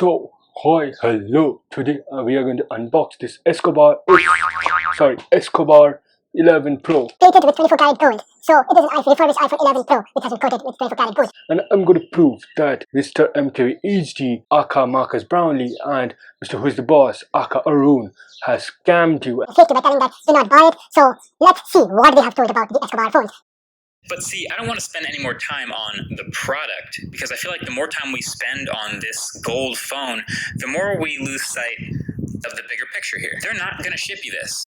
So, hi, hello. Today we are going to unbox this ESCOBAR 11 Pro. Plated with 24-karat gold. So it is an refurbished iPhone 11 Pro which has been coated with 24-karat gold. And I'm going to prove that Mr. MKBHD, aka Marcus Brownlee, and Mr. Who's the Boss, aka Arun, has scammed you. Faked you by telling that do not buy it. So let's see what they have told about the ESCOBAR phones. But see, I don't want to spend any more time on the product because I feel like the more time we spend on this gold phone, the more we lose sight of the bigger picture here. They're not going to ship you this.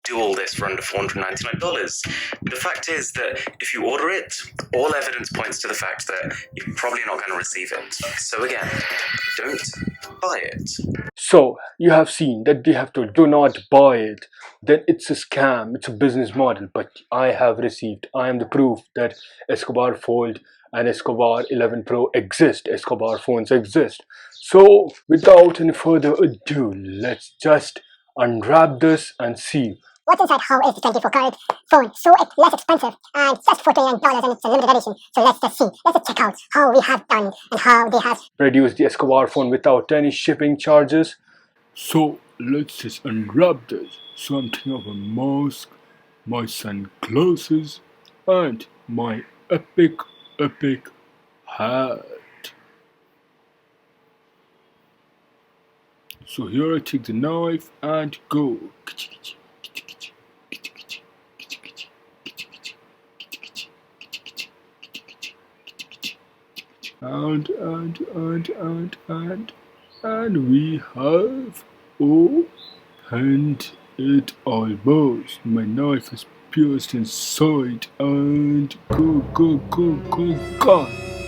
Do all this for under $499. The fact is that if you order it, all evidence points to the fact that you're probably not going to receive it. So again, don't buy it. So, you have seen that they have told do not buy it. Then it's a scam, it's a business model. But I am the proof that ESCOBAR Fold and ESCOBAR 11 Pro exist. ESCOBAR phones exist. So, without any further ado, let's just unwrap this and see. What's inside? How is the 24-karat phone so less expensive and just $49 and it's a limited edition? So let's just see. Let's just check out how we have done and how they have produced the ESCOBAR phone without any shipping charges. So let's just unwrap this. So I'm taking off my mask, my sunglasses, and my epic hat. So here I take the knife and go. And we have opened it almost. My knife is pierced inside and go.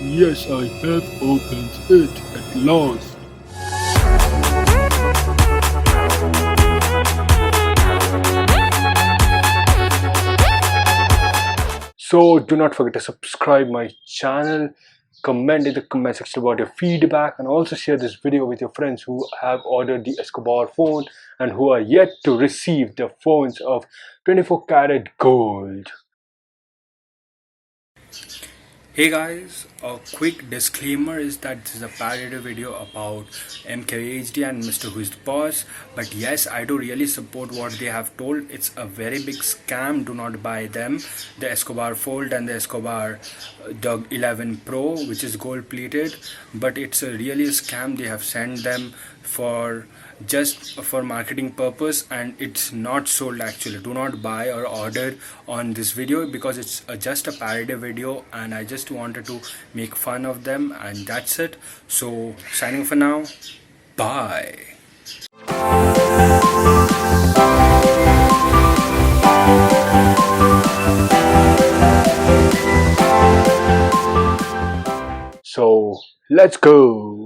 Yes, I have opened it at last. So do not forget to subscribe my channel, comment in the comment section about your feedback, and also share this video with your friends who have ordered the ESCOBAR phone and who are yet to receive the phones of 24-karat gold. Hey guys, a quick disclaimer is that this is a parody video about MKBHD and Mr. Who's the Boss. But yes, I do really support what they have told. It's a very big scam. Do not buy them. The ESCOBAR Fold and the ESCOBAR the 11 Pro, which is gold plated. But it's a really a scam. They have sent them just for marketing purpose, and it's not sold actually. Do not buy or order on this video because it's just a parody video and I just wanted to make fun of them, and that's it. So signing for now, bye. So let's go.